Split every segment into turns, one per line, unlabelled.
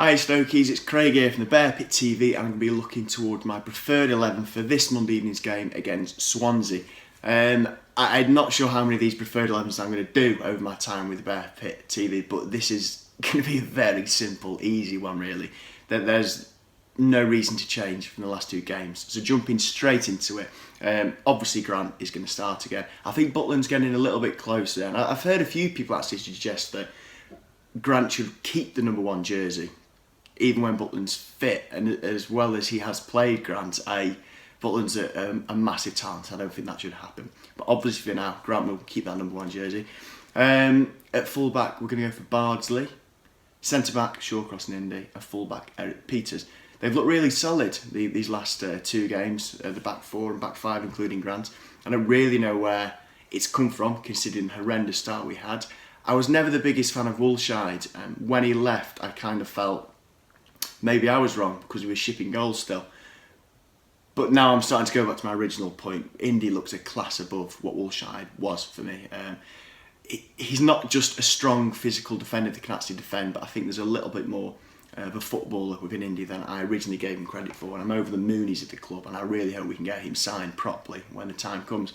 Hi Stokies, it's Craig here from the Bear Pit TV and I'm going to be looking towards my preferred 11 for this Monday evening's game against Swansea. I'm not sure how many of these preferred 11s I'm going to do over my time with the Bear Pit TV, but this is going to be a very simple, easy one really. There's no reason to change from the last two games. So jumping straight into it, obviously Grant is going to start again. I think Butland's getting a little bit closer and I've heard a few people actually suggest that Grant should keep the number 1 jersey even when Butland's fit, and as well as he has played Grant, Butland's a massive talent. I don't think that should happen, but obviously for now Grant will keep that number 1 jersey. At full back we're going to go for Bardsley, centre back Shawcross and Indy, a full back Eric Peters. They've looked really solid these last 2 games, the back 4 and back 5 including Grant. I don't really know where it's come from considering the horrendous start we had. I was never the biggest fan of Woolshide, and when he left I kind of felt maybe I was wrong because he was shipping goals still. But now I'm starting to go back to my original point. Indy looks a class above what Woolshide was for me. He's not just a strong physical defender that can actually defend, but I think there's a little bit more of a footballer within Indy than I originally gave him credit for. And I'm over the moon he's at the club, and I really hope we can get him signed properly when the time comes.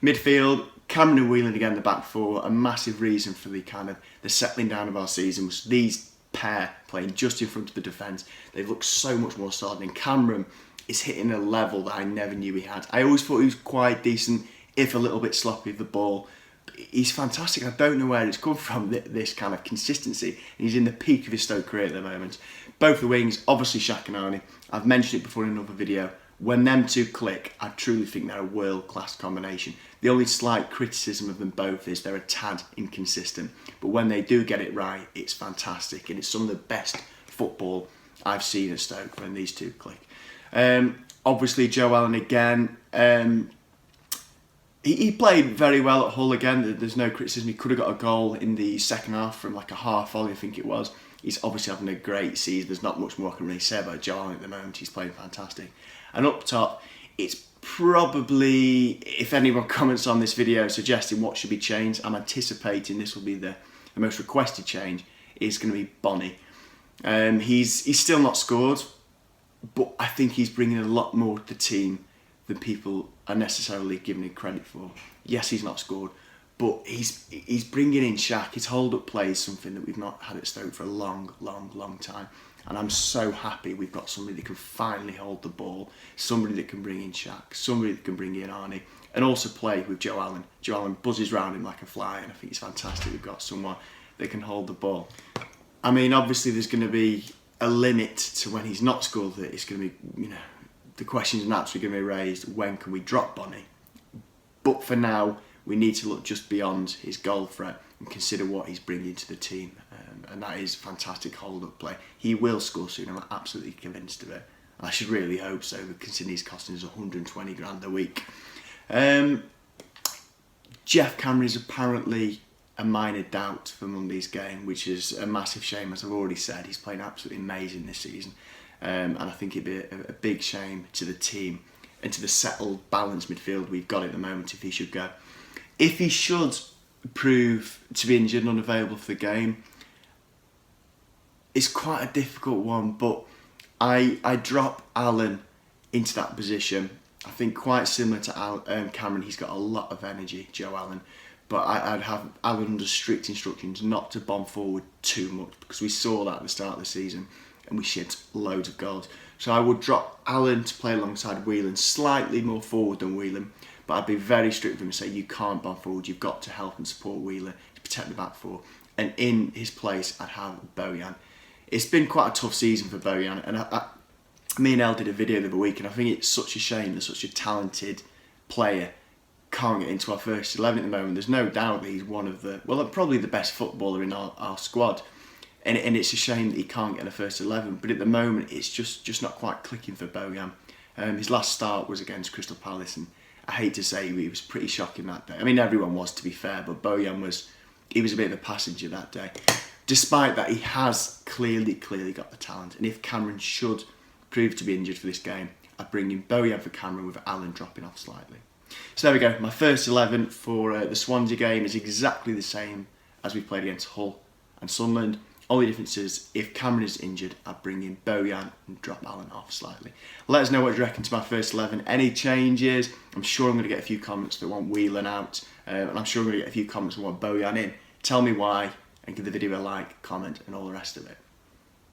Midfield, Cameron and Whelan again, the back 4. A massive reason for the settling down of our season was these pair playing just in front of the defence. They've looked so much more solid, and Cameron is hitting a level that I never knew he had. I always thought he was quite decent, if a little bit sloppy with the ball. But he's fantastic. I don't know where it's come from, this kind of consistency. He's in the peak of his Stoke career at the moment. Both the wings, obviously Shaq and Arnie. I've mentioned it before in another video. When them two click, I truly think they're a world-class combination. The only slight criticism of them both is they're a tad inconsistent. But when they do get it right, it's fantastic. And it's some of the best football I've seen at Stoke when these two click. Obviously, Joe Allen again. He played very well at Hull again. There's no criticism. He could have got a goal in the second half from like a half volley, I think it was. He's obviously having a great season. There's not much more I can really say about Joe Allen at the moment. He's playing fantastic. And up top, it's probably, if anyone comments on this video suggesting what should be changed, I'm anticipating this will be the most requested change, is going to be Bonnie. He's still not scored, but I think he's bringing a lot more to the team than people are necessarily giving him credit for. Yes, he's not scored, but he's bringing in Shaq. His hold-up play is something that we've not had at Stoke for a long, long, long time. And I'm so happy we've got somebody that can finally hold the ball, somebody that can bring in Shaq, somebody that can bring in Arnie, and also play with Joe Allen. Joe Allen buzzes round him like a fly, and I think it's fantastic we've got someone that can hold the ball. I mean, obviously there's going to be a limit to when he's not scored that it's going to be, the question's naturally going to be raised, when can we drop Bonnie? But for now, we need to look just beyond his goal threat and consider what he's bringing to the team. And that is fantastic hold-up play. He will score soon, I'm absolutely convinced of it. I should really hope so, considering he's costing us 120 grand a week. Jeff Cameron is apparently a minor doubt for Monday's game, which is a massive shame. As I've already said, he's playing absolutely amazing this season. And I think it'd be a big shame to the team and to the settled, balanced midfield we've got at the moment if he should go. If he should prove to be injured and unavailable for the game, it's quite a difficult one, but I drop Allen into that position. I think quite similar to Cameron, he's got a lot of energy, Joe Allen, but I'd have Allen under strict instructions not to bomb forward too much, because we saw that at the start of the season and we shed loads of goals. So I would drop Allen to play alongside Whelan, slightly more forward than Whelan, but I'd be very strict with him and say you can't bomb forward, you've got to help and support Whelan to protect the back 4. And in his place, I'd have Bojan. It's been quite a tough season for Bojan, and me and Elle did a video the other week, and I think it's such a shame that such a talented player can't get into our first 11 at the moment. There's no doubt that he's one of the, probably the best footballer in our squad, and it's a shame that he can't get in the first 11, but at the moment it's just not quite clicking for Bojan. His last start was against Crystal Palace, and I hate to say he was pretty shocking that day. I mean, everyone was, to be fair, but Bojan was a bit of a passenger that day. Despite that, he has clearly got the talent. And if Cameron should prove to be injured for this game, I'd bring in Bojan for Cameron with Allen dropping off slightly. So there we go. My first 11 for the Swansea game is exactly the same as we played against Hull and Sunderland. Only difference is if Cameron is injured, I bring in Bojan and drop Alan off slightly. Let us know what you reckon to my first 11. Any changes? I'm sure I'm going to get a few comments that want Whelan out, and I'm sure I'm going to get a few comments that want Bojan in. Tell me why, and give the video a like, comment, and all the rest of it.